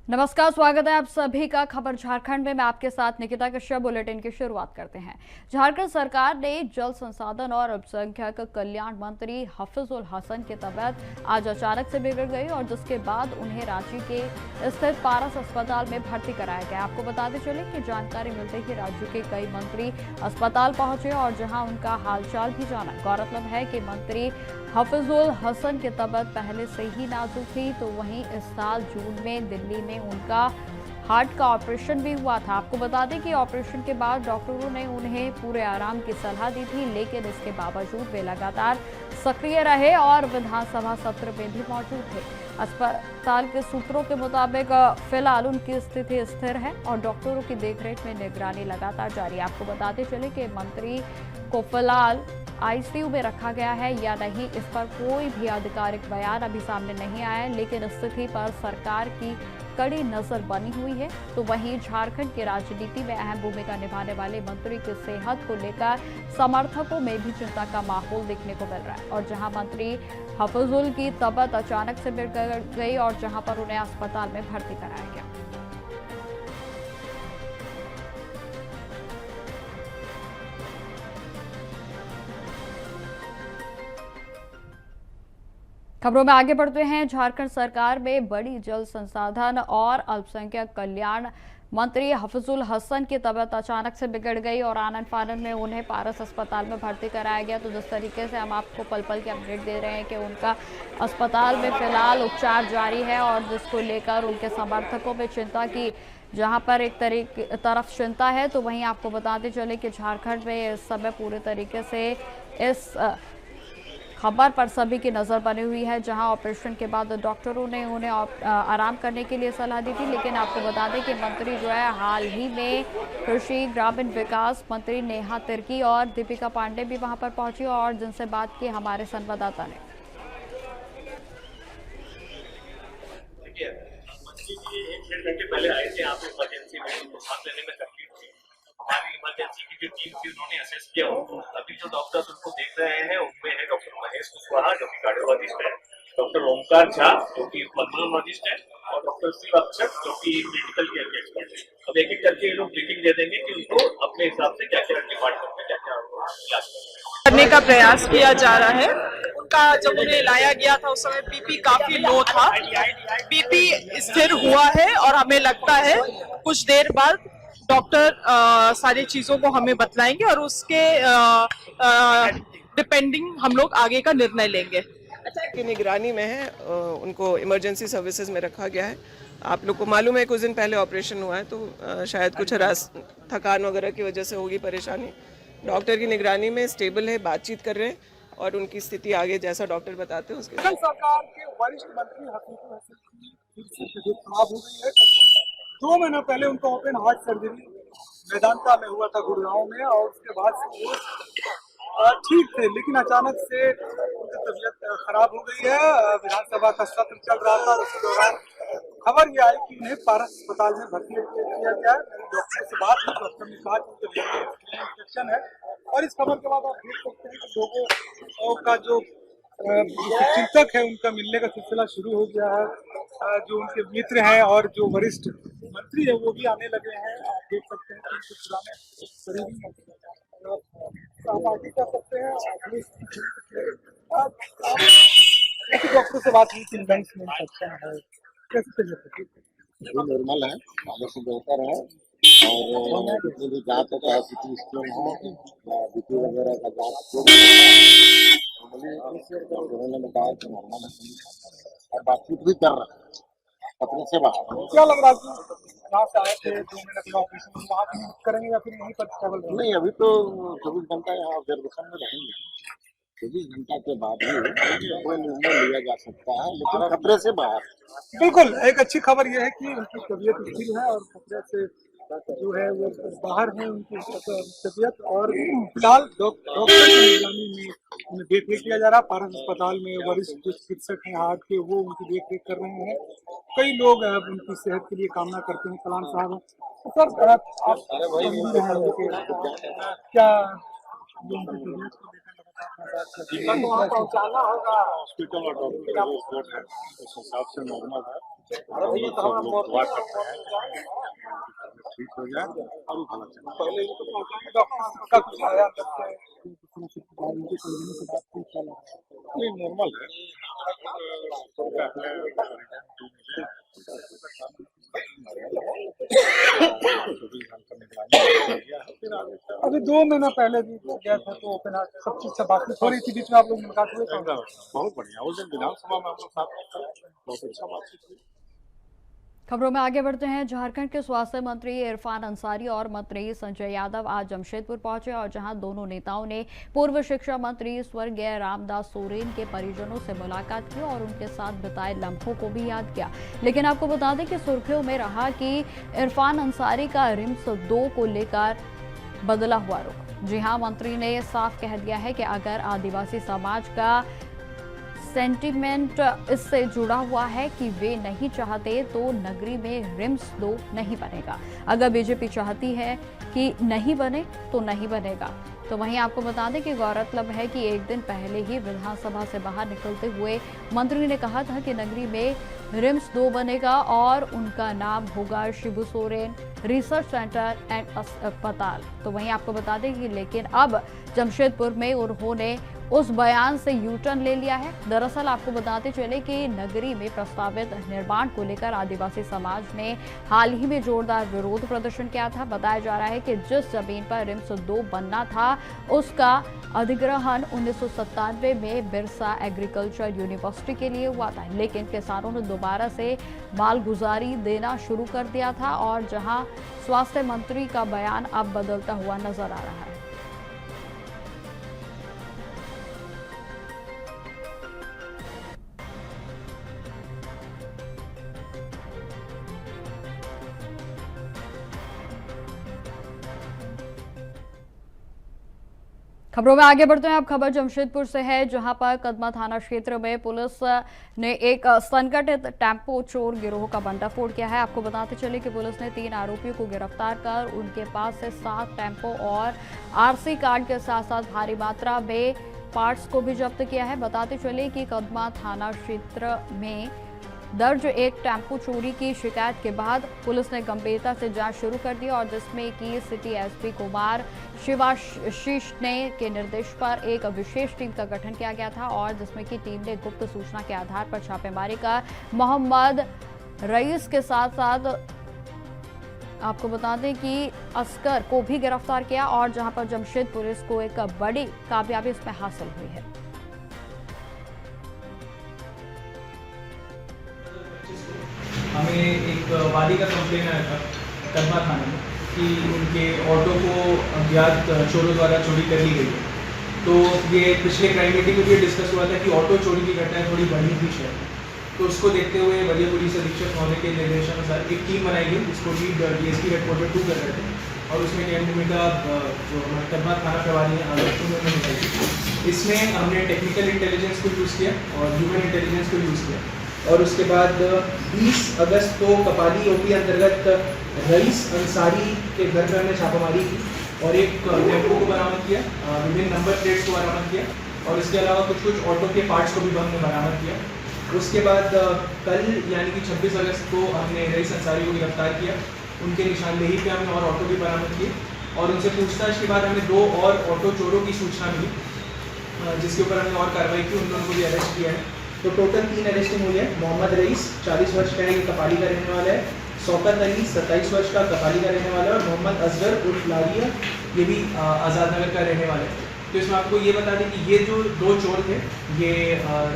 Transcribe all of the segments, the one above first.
नमस्कार, स्वागत है आप सभी का खबर झारखंड में। मैं आपके साथ निकिता कश्यप। बुलेटिन की शुरुआत करते हैं। झारखंड सरकार ने जल संसाधन और अल्पसंख्यक कल्याण मंत्री हफीजुल हसन की तबीयत आज अचानक से बिगड़ गई और जिसके बाद उन्हें रांची के स्थित पारस अस्पताल में भर्ती कराया गया। आपको बताते चले कि जानकारी मिलते ही राज्य के कई मंत्री अस्पताल पहुंचे और जहां उनका हालचाल भी जाना। गौरतलब है कि मंत्री हफीजुल हसन की तबीयत पहले से ही नाजुक थी, तो वहीं इस साल जून में दिल्ली में उनका हार्ट का ऑपरेशन भी हुआ था। आपको बता दें कि ऑपरेशन के बाद डॉक्टरों ने उन्हें पूरे आराम की सलाह दी थी, लेकिन इसके बावजूद वे लगातार सक्रिय रहे और विधानसभा सत्र में भी मौजूद थे। अस्पताल के सूत्रों के मुताबिक फिलहाल उनकी स्थिति स्थिर है और डॉक्टरों की देखरेख में निगरानी लगातार जारी है। आपको बताते चले कि मंत्री को फिलहाल आईसीयू में रखा गया है या नहीं, इस पर कोई भी आधिकारिक बयान अभी सामने नहीं आया है, लेकिन स्थिति पर सरकार की कड़ी नजर बनी हुई है। तो वहीं झारखंड की राजनीति में अहम भूमिका निभाने वाले मंत्री की सेहत को लेकर समर्थकों में भी चिंता का माहौल देखने को मिल रहा है। और जहां मंत्री हफीजुल की तबीयत अचानक से बिगड़ गई और जहां पर उन्हें अस्पताल में भर्ती कराया गया। खबरों में आगे बढ़ते हैं। झारखंड सरकार में बड़ी जल संसाधन और अल्पसंख्यक कल्याण मंत्री हफीजुल हसन की तबीयत अचानक से बिगड़ गई और आनन फानन में उन्हें पारस अस्पताल में भर्ती कराया गया। तो जिस तरीके से हम आपको पल पल की अपडेट दे रहे हैं कि उनका अस्पताल में फिलहाल उपचार जारी है और जिसको लेकर उनके समर्थकों में चिंता की, जहां पर एक तरफ चिंता है तो वहीं आपको बताते चले कि झारखंड में इस समय पूरे तरीके से इस खबर पर सभी की नजर बनी हुई है। जहां ऑपरेशन के बाद डॉक्टरों ने उन्हें आराम करने के लिए सलाह दी थी, लेकिन आपको बता दें कि मंत्री जो है हाल ही में कृषि ग्रामीण विकास मंत्री नेहा तिर्की और दीपिका पांडे भी वहां पर पहुंची और जिनसे बात की हमारे संवाददाता ने। मंत्री जी 1-1.5 घंटे पहले आए थे आप इमरजेंसी में, तो सांस लेने में तकलीफ थी। हमारी इमरजेंसी की जो टीम थी उन्होंने असेस किया उनको। अभी जो डॉक्टर्स उनको देख रहे हैं उनमें है डॉक्टर महेश कुशवाहा जो कि कार्डियोलॉजिस्ट है, डॉक्टर ओमकार झा जो कि पल्मोनोलॉजिस्ट है और डॉक्टर शिव अक्षक जो कि क्रिटिकल केयर के एक्सपर्ट है। अब एक एक करके ये लोग ब्रीफिंग दे देंगे कि उनको अपने हिसाब से क्या क्या डिपार्टमेंट में क्या क्या इलाज करने का प्रयास किया जा रहा है। उनका जब उन्हें लाया गया था उस समय बीपी काफी लो था, बीपी स्थिर हुआ है और हमें लगता है कुछ देर बाद डॉक्टर सारी चीजों को हमें बतलाएंगे और उसके डिपेंडिंग हम लोग आगे का निर्णय लेंगे। की निगरानी में है, उनको इमरजेंसी सर्विसेज में रखा गया है। आप लोग को मालूम है कुछ दिन पहले ऑपरेशन हुआ है, तो शायद कुछ थकान वगैरह की वजह से होगी परेशानी। डॉक्टर की निगरानी में स्टेबल है, बातचीत कर रहे हैं और उनकी स्थिति आगे जैसा डॉक्टर बताते हैं उसके सरकार के वरिष्ठ मंत्री हफीजुल हसन की तबीयत खराब हो गई है। 2 महीना पहले उनका ओपन हार्ट सर्जरी वेदांता में हुआ था गुड़गांव में और उसके बाद से वो ठीक थे, लेकिन अचानक से उनकी तबीयत खराब हो गई है। विधानसभा का सत्र चल रहा था, उस दौरान खबर ये आई कि उन्हें पारस अस्पताल में भर्ती किया गया है। डॉक्टर से बात हुई, डॉक्टर ने कहा कि इन्फेक्शन है और इस खबर के बाद आप देख सकते हैं कि लोगों का जो चिंतक है उनका मिलने का सिलसिला शुरू हो गया है। जो उनके मित्र हैं और जो वरिष्ठ मंत्री है वो भी आने लगे हैं। आप देख सकते हैं कि उनके पुराने सहपाठी कर सकते हैं। डॉक्टर से बात हुई थी, लंग्स में इन्फेक्शन है, कैसे चलिए? ये नॉर्मल है, पहले से बेहतर है और जितनी भी जांच है, चाहे सीटी स्कैन हो या बीपी वगैरह का जांच जो उन्होंने बताया कि नॉर्मल है और बातचीत भी कर रहे हैं अपने से बाहर। क्या लग रहा है कि जहाँ से आए थे 2 महीने का ऑपरेशन वहाँ भी करेंगे या फिर यहीं पर ट्रैवल करेंगे? नहीं, अभी तो 24 घंटा यहाँ ऑब्जर्वेशन में रहेंगे। 24 घंटा के बाद ही कोई निर्णय लिया जा सकता है, लेकिन खतरे से बाहर। बिल्कुल, एक अच्छी खबर यह है कि उनकी तबीयत स्थिर है और खतरे से जो है वो बाहर है उनकी तबीयत। और फिलहाल डॉक्टर की निगरानी में उन्हें देख रेख किया जा रहा है। पारस अस्पताल में वरिष्ठ जो चिकित्सक हैं हार्ट के, वो उनकी देख रेख कर रहे हैं। कई लोग उनकी सेहत के लिए कामना करते हैं। कलाम साहब, तो सर आप क्या वहाँ पहुँचाना होगा हॉस्पिटल और डॉक्टर का रिपोर्ट है, उस हिसाब से नॉर्मल है। सब लोग दुआ करते हैं ठीक हो जाए और भला चले। पहले ये तो पहुंचाएंगे डॉक्टर का कुछ आया अंदर से नहीं नॉर्मल है। अभी 2 महीना पहले भी गया था तो ओपन हार्ट सब चीज से बातचीत हो रही थी, बीच में आप लोग मुलाकात हुए थे। बहुत बढ़िया, उस दिन विधानसभा में हम लोग साथ में बहुत अच्छा बातचीत हुई। खबरों में आगे बढ़ते हैं। झारखंड के स्वास्थ्य मंत्री इरफान अंसारी और मंत्री संजय यादव आज जमशेदपुर पहुंचे और जहां दोनों नेताओं ने पूर्व शिक्षा मंत्री स्वर्गीय रामदास सोरेन के परिजनों से मुलाकात की और उनके साथ बिताए लम्हों को भी याद किया। लेकिन आपको बता दें कि सुर्खियों में रहा कि इरफान अंसारी का रिम्स 2 को लेकर बदला हुआ रुख। जी हां, मंत्री ने साफ कह दिया है कि अगर आदिवासी समाज का सेंटिमेंट इससे जुड़ा हुआ है कि वे नहीं चाहते तो नगरी में रिम्स 2 नहीं बनेगा। अगर बीजेपी चाहती है कि नहीं बने तो नहीं बनेगा। तो वहीं आपको बता दें कि गौरतलब है कि एक दिन पहले ही विधानसभा से बाहर निकलते हुए मंत्री ने कहा था कि नगरी में रिम्स 2 बनेगा और उनका नाम होगा Shibu Soren research centre and अस्पताल। तो वहीं आपको बता दें कि लेकिन अब जमशेदपुर में उन्होंने उस बयान से यू टर्न ले लिया है। दरअसल आपको बताते चले कि नगरी में प्रस्तावित निर्माण को लेकर आदिवासी समाज ने हाल ही में जोरदार विरोध प्रदर्शन किया था। बताया जा रहा है कि जिस जमीन पर रिम्स 2 बनना था उसका अधिग्रहण 1997 में बिरसा एग्रीकल्चर यूनिवर्सिटी के लिए हुआ था, लेकिन किसानों ने दोबारा से मालगुजारी देना शुरू कर दिया था और जहां स्वास्थ्य मंत्री का बयान अब बदलता हुआ नजर आ रहा है। खबरों में आगे बढ़ते हैं। अब खबर जमशेदपुर से है, जहां पर कदमा थाना क्षेत्र में पुलिस ने एक संगठित टेम्पो चोर गिरोह का भंडाफोड़ किया है। आपको बताते चले कि पुलिस ने 3 आरोपियों को गिरफ्तार कर उनके पास से 7 टेम्पो और आरसी कार्ड के साथ साथ भारी मात्रा में पार्ट्स को भी जब्त किया है। बताते चले कि कदमा थाना क्षेत्र में दर्ज एक टेम्पो चोरी की शिकायत के बाद पुलिस ने गंभीरता से जांच शुरू कर दी और जिसमें कि सिटी एसपी कुमार शिवाशीष ने के निर्देश पर एक विशेष टीम का गठन किया गया था और जिसमें कि टीम ने गुप्त सूचना के आधार पर छापेमारी कर मोहम्मद रईस के साथ साथ आपको बता दें कि असगर को भी गिरफ्तार किया और जहां पर जमशेद पुलिस को एक बड़ी कामयाबी इसमें हासिल हुई है। हमें एक वादी का कंप्लेन आया था कदमा थाने में कि उनके ऑटो को अज्ञात चोरों द्वारा चोरी कर ली गई है। तो ये पिछले क्राइम मीटिंग में भी डिस्कस हुआ था कि ऑटो चोरी की घटनाएं थोड़ी बढ़ी थी शहर में। तो उसको देखते हुए वरीय पुलिस अधीक्षक महोदय के निर्देशानुसार एक टीम बनाई गई जिसको लीड डीएसपी हेडक्वार्टर 2 कर रहे थे और उसमें केएम भूमिका जो कदमा थाना प्रभारी हैं आलोक ने निभाई। इसमें हमने टेक्निकल इंटेलिजेंस को यूज़ किया और ह्यूमन इंटेलिजेंस को यूज़ किया और उसके बाद 20 अगस्त को कपाली ओपी अंतर्गत रईस अंसारी के घर पर हमने छापामारी की और एक टेम्पो को बरामद किया, विभिन्न नंबर प्लेट्स को बरामद किया और इसके अलावा कुछ ऑटो के पार्ट्स को भी हमने बरामद किया। उसके बाद कल यानी कि 26 अगस्त को हमने रईस अंसारी को गिरफ्तार किया। उनके निशानदेही पे हमने और ऑटो भी बरामद किए और उनसे पूछताछ के बाद हमें 2 और ऑटो चोरों की सूचना मिली जिसके ऊपर हमने और कार्रवाई की, उन दोनों को भी अरेस्ट किया है। तो टोटल 3 अरेस्टिंग हुई है। मोहम्मद रईस 40 वर्ष का है, ये कपाली का रहने वाला है। शौकत अली 27 वर्ष का कपाली का रहने वाला है और मोहम्मद असगर उर्फ लारिया ये भी आज़ाद नगर का रहने वाला है। तो इसमें आपको ये बता दें कि ये जो 2 चोर थे ये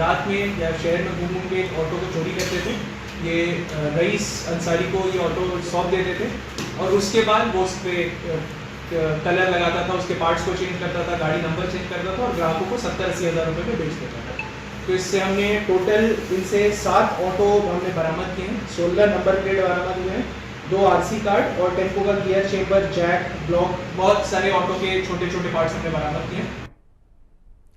रात में या शहर में घूम के एक ऑटो को चोरी करते थे। ये रईस अंसारी को ये ऑटो सौंप देते थे और उसके बाद वो उस पर कलर लगाता था, उसके पार्ट्स को चेंज करता था, गाड़ी नंबर चेंज करता था और ग्राहकों को 70-80 हज़ार रुपये में बेच देता था। तो इससे हमने टोटल इनसे 7 ऑटो हमने बरामद किए हैं, 16 नंबर प्लेट बरामद हुए हैं, 2 आरसी कार्ड और टेम्पो का गियर चेम्बर जैक ब्लॉक बहुत सारे ऑटो के छोटे छोटे पार्ट्स हमने बरामद किए हैं।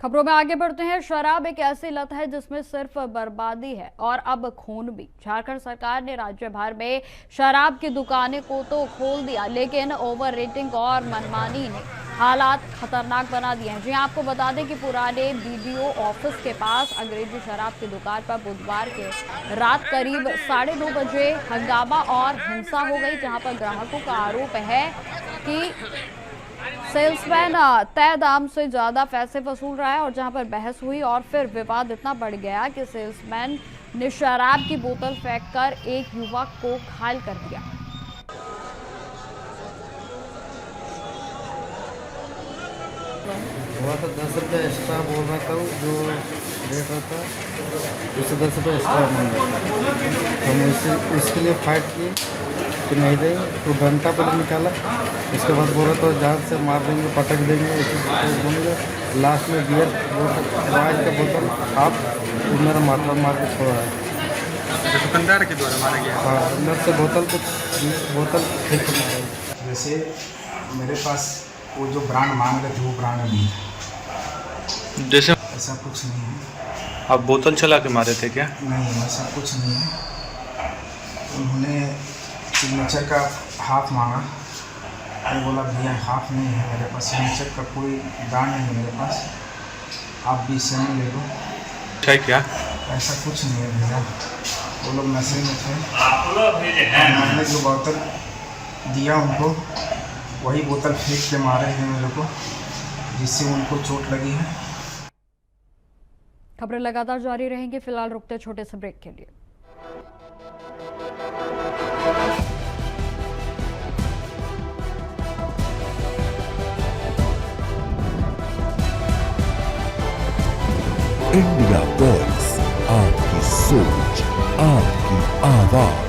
खबरों में आगे बढ़ते हैं। शराब एक ऐसी लत है जिसमें सिर्फ बर्बादी है और अब खून भी। झारखंड सरकार ने राज्य भर में शराब की दुकानें को तो खोल दिया लेकिन ओवर रेटिंग और मनमानी ने हालात खतरनाक बना दिए हैं। जी आपको बता दें कि पुराने बीडीओ ऑफिस के पास अंग्रेजी शराब की दुकान पर बुधवार के रात करीब 9:30 बजे हंगामा और हिंसा हो गई, जहां पर ग्राहकों का आरोप है कि सेल्समैन तय दाम से ज्यादा पैसे वसूल रहा है, और जहां पर बहस हुई और फिर विवाद इतना बढ़ गया कि सेल्समैन ने शराब की बोतल फेंककर एक युवक को घायल कर दिया। हुआ तो 10 रुपये एक्स्ट्रा बोल रहा था, जो रेट रहता उससे 10 रुपये एक्स्ट्रा मांग रहा था। हम इसके लिए फाइट किए कि नहीं देंगे, तो घंटा पहले निकाला। उसके बाद बोला तो जान से मार देंगे, पटक देंगे, बोलेंगे। लास्ट में बियर वाइन का बोतल आप मेरा माथा मार के छोड़ा है। दुकानदार के द्वारा मारा गया? हाँ, अंदर से बोतल फेंक के मारा। जैसे मेरे पास वो जो ब्रांड मांग रहे थे वो ब्रांड नहीं था। जैसे ऐसा कुछ नहीं है। आप बोतल चला के मारे थे क्या? नहीं, ऐसा कुछ नहीं है। उन्होंने सिग्नेचर का हाफ मांगा, मैं बोला भैया हाफ नहीं है मेरे पास, सिग्नेचर का कोई ब्रांड नहीं है मेरे पास, आप 20 में ले लो। है क्या? ऐसा कुछ नहीं है भैया, वो लोग नशे में थे। मैंने जो बोतल दिया उनको, वही बोतल फेंक के मारे हैं मेरे को, जिससे उनको चोट लगी है। खबरें लगातार जारी रहेंगी, फिलहाल रुकते छोटे से ब्रेक के लिए। इंडिया वॉइस, आपकी सोच, आपकी आवाज।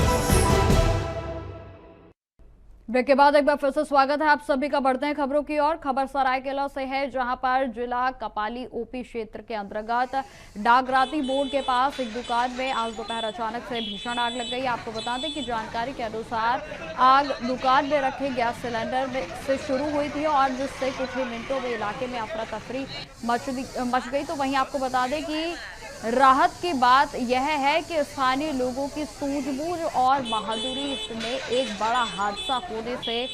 ब्रेक के बाद एक बार फिर से स्वागत है आप सभी का। बढ़ते हैं खबरों की ओर। खबर सरायकेला से है, जहां पर जिला कपाली ओपी क्षेत्र के अंतर्गत डागराती बोर्ड के पास एक दुकान में आज दोपहर अचानक से भीषण आग लग गई। आपको बता दें कि जानकारी के अनुसार आग दुकान में रखे गैस सिलेंडर में से शुरू हुई थी, और जिससे कुछ ही मिनटों में इलाके में अफरा तफरी मच गई। तो वहीं आपको बता दें कि राहत की बात यह है कि स्थानीय लोगों की सूझबूझ और बहादुरी में एक बड़ा हादसा होने से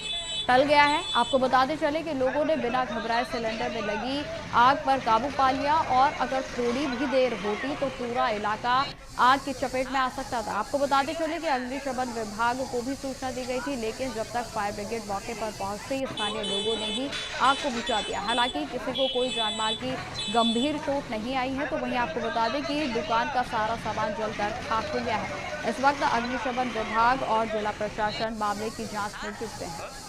टल गया है। आपको बताते चले कि लोगों ने बिना घबराए सिलेंडर में लगी आग पर काबू पा लिया, और अगर थोड़ी भी देर होती तो पूरा इलाका आग की चपेट में आ सकता था। आपको बताते चले कि अग्निशमन विभाग को भी सूचना दी गई थी, लेकिन जब तक फायर ब्रिगेड मौके पर पहुंचते ही स्थानीय लोगों ने ही आग को बुझा दिया। हालांकि किसी को कोई जानमाल की गंभीर चोट नहीं आई है। तो वहीं आपको बता दें कि दुकान का सारा सामान जलकर खाक हो गया है। इस वक्त अग्निशमन विभाग और जिला प्रशासन मामले की जांच में जुटे हैं।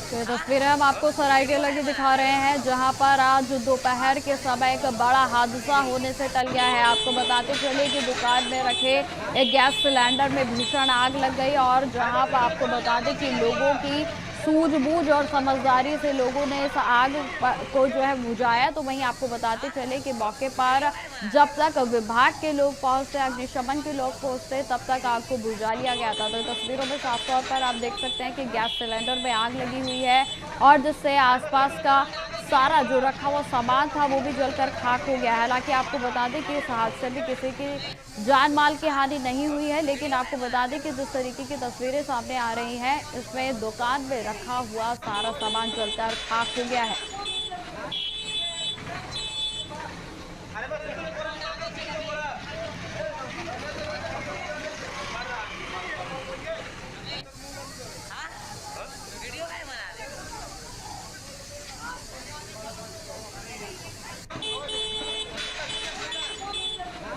ये तस्वीरें हम आपको सरायकेला की दिखा रहे हैं, जहां पर आज दोपहर के समय एक बड़ा हादसा होने से टल गया है। आपको बताते चले कि दुकान में रखे एक गैस सिलेंडर में भीषण आग लग गई, और जहां पर आपको बता दें कि लोगों की सूझबूझ और समझदारी से लोगों ने इस आग को जो है बुझाया। तो वहीं आपको बताते चले कि मौके पर जब तक विभाग के लोग पहुंचते, अग्निशमन के लोग पहुंचते, तब तक आग को बुझा लिया गया था। तो तस्वीरों में साफ तौर पर आप देख सकते हैं कि गैस सिलेंडर में आग लगी हुई है, और जिससे आसपास का सारा जो रखा हुआ सामान था वो भी जलकर खाक हो गया। हालांकि आपको बता दें कि इस हादसे में किसी की जान माल की हानि नहीं हुई है, लेकिन आपको बता दें कि जिस तरीके की तस्वीरें सामने आ रही हैं, इसमें दुकान में रखा हुआ सारा सामान जलकर खाक हो गया है।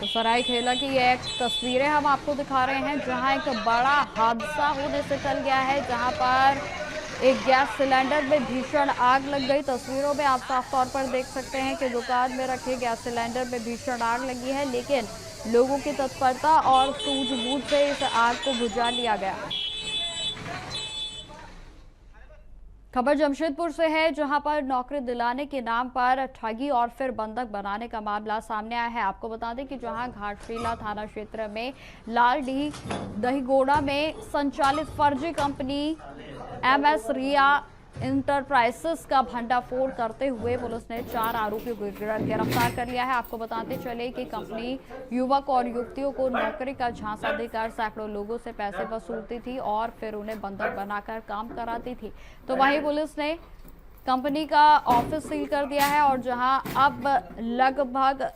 तो सरायकेला की ये एक तस्वीरें हम आपको दिखा रहे हैं, जहां एक बड़ा हादसा होने से टल गया है, जहां पर एक गैस सिलेंडर में भीषण आग लग गई। तस्वीरों में आप साफ तौर पर देख सकते हैं कि दुकान में रखे गैस सिलेंडर में भीषण आग लगी है, लेकिन लोगों की तत्परता और सूझबूझ से इस आग को बुझा लिया गया। खबर जमशेदपुर से है, जहां पर नौकरी दिलाने के नाम पर ठगी और फिर बंधक बनाने का मामला सामने आया है। आपको बता दें कि जहां घाटशिला थाना क्षेत्र में लालडीह दहीगोड़ा में संचालित फर्जी कंपनी MS रिया इंटरप्राइजेस का भंडाफोड़ करते हुए पुलिस ने 4 आरोपियों को गिरफ्तार कर लिया है। आपको बताते चले कि कंपनी युवक और युवतियों को नौकरी का झांसा देकर सैकड़ों लोगों से पैसे वसूलती थी और फिर उन्हें बंधक बनाकर काम कराती थी। तो वहीं पुलिस ने कंपनी का ऑफिस सील कर दिया है और जहां अब लगभग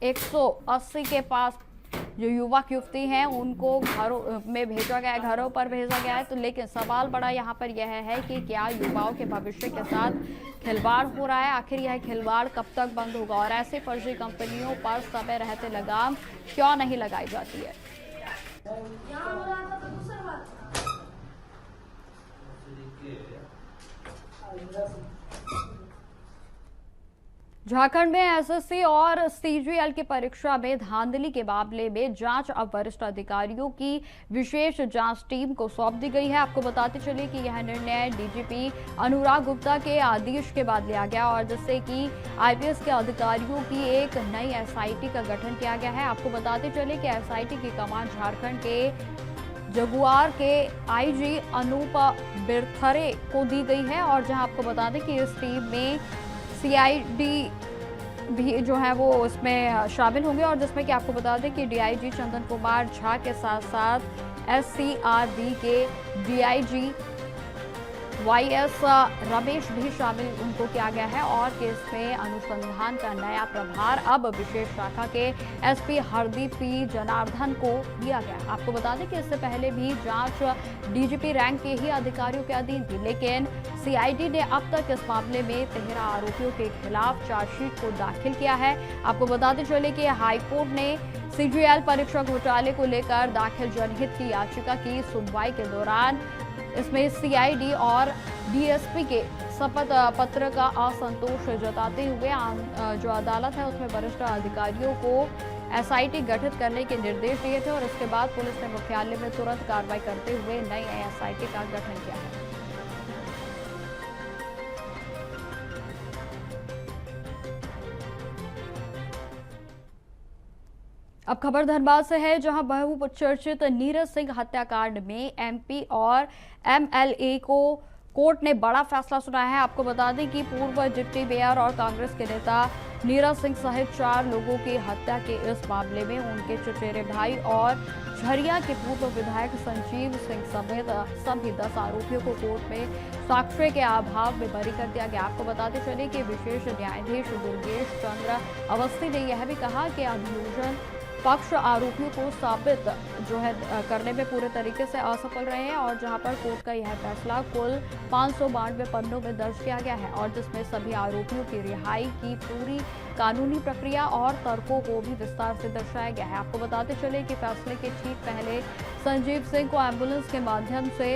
180 के पास जो युवक युवती हैं उनको घरों में भेजा गया है, घरों पर भेजा गया है। तो लेकिन सवाल बड़ा यहाँ पर यह है कि क्या युवाओं के भविष्य के साथ खिलवाड़ हो रहा है? आखिर यह खिलवाड़ कब तक बंद होगा और ऐसे फर्जी कंपनियों पर समय रहते लगाम क्यों नहीं लगाई जाती है? झारखंड में SSC और CGL की परीक्षा में धांधली के मामले में जांच अब वरिष्ठ अधिकारियों की विशेष जांच टीम को सौंप दी गई है। आपको बताते चले कि यह निर्णय DGP अनुराग गुप्ता के आदेश के बाद लिया गया और जिससे कि IPS के अधिकारियों की एक नई SIT का गठन किया गया है। आपको बताते चले कि SIT की कमान झारखंड के जगुआर के IG अनूप बिरथरे को दी गई है और जहां आपको बता दें कि इस टीम में CID भी जो है वो इसमें शामिल होंगे और जिसमें कि आपको बता दें कि DIG चंदन कुमार झा के साथ साथ SCRB के DIG YS रमेश भी शामिल उनको किया गया है और केस में अनुसंधान का नया प्रभार अब विशेष शाखा के SP हरदीप P जनार्दन को दिया गया। आपको बता दें कि इससे पहले भी जांच DGP रैंक के ही अधिकारियों के अधीन थी, लेकिन CID ने अब तक इस मामले में 13 आरोपियों के खिलाफ चार्जशीट को दाखिल किया है। आपको बताते चले कि हाईकोर्ट ने CGL परीक्षा घोटाले को लेकर दाखिल जनहित की याचिका की सुनवाई के दौरान इसमें CID और DSP के शपथ पत्र का असंतोष जताते हुए जो अदालत है उसमें वरिष्ठ अधिकारियों को SIT गठित करने के निर्देश दिए थे और इसके बाद पुलिस ने मुख्यालय में तुरंत कार्रवाई करते हुए नई SIT का गठन किया है। अब खबर धनबाद से है, जहां बहुचर्चित नीरज सिंह हत्याकांड में MP और MLA को कोर्ट ने बड़ा फैसला सुनाया है। आपको बता दें कि पूर्व डिप्टी मेयर और कांग्रेस के नेता नीरज सिंह सहित 4 लोगों की हत्या के इस मामले में उनके चचेरे भाई और झरिया के पूर्व विधायक संजीव सिंह समेत सभी 10 आरोपियों को कोर्ट में साक्ष्य के अभाव में बरी कर दिया गया। आपको बताते चले कि विशेष न्यायाधीश दुर्गेश चंद्र अवस्थी ने यह भी कहा कि अभियोजन पक्ष आरोपियों को साबित जो है करने में पूरे तरीके से असफल रहे हैं और जहां पर कोर्ट का यह फैसला कुल 592 पन्नों में दर्ज किया गया है और जिसमें सभी आरोपियों की रिहाई की पूरी कानूनी प्रक्रिया और तर्कों को भी विस्तार से दर्शाया गया है। आपको बताते चले कि फैसले के ठीक पहले संजीव सिंह को एम्बुलेंस के माध्यम से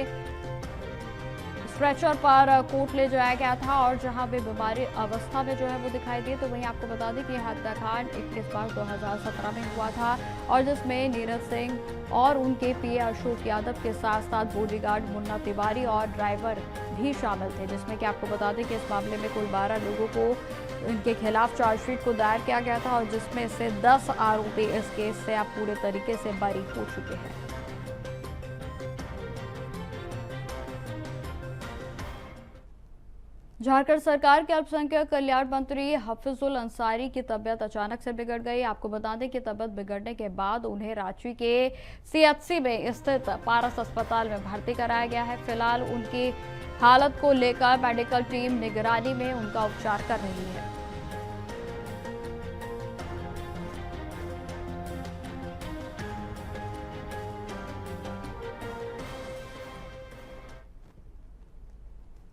स्ट्रेचर पर कोर्ट ले जाया गया था और जहां वे बीमारी अवस्था में जो है वो दिखाई दिए। तो वहीं आपको बता दें कि यह हत्याकांड 21 मार्च 2017 में हुआ था और जिसमें नीरज सिंह और उनके PA अशोक यादव के साथ साथ बॉडीगार्ड मुन्ना तिवारी और ड्राइवर भी शामिल थे, जिसमें कि आपको बता दें कि इस मामले में कुल 12 लोगों को इनके खिलाफ चार्जशीट को दायर किया गया था और जिसमें से 10 आरोपी इस केस से अब पूरे तरीके से बरी हो चुके हैं। झारखंड सरकार के अल्पसंख्यक कल्याण मंत्री हफीजुल अंसारी की तबीयत अचानक से बिगड़ गई। आपको बता दें कि तबीयत बिगड़ने के बाद उन्हें रांची के CHC में स्थित पारस अस्पताल में भर्ती कराया गया है। फिलहाल उनकी हालत को लेकर मेडिकल टीम निगरानी में उनका उपचार कर रही है।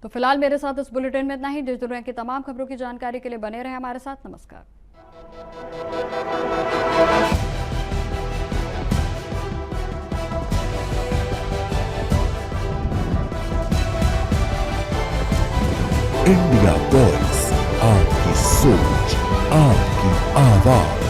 तो फिलहाल मेरे साथ इस बुलेटिन में इतना ही। देश दुनिया की तमाम खबरों की जानकारी के लिए बने रहें हमारे साथ। नमस्कार। इंडिया वॉइस, आपकी सोच, आपकी आवाज।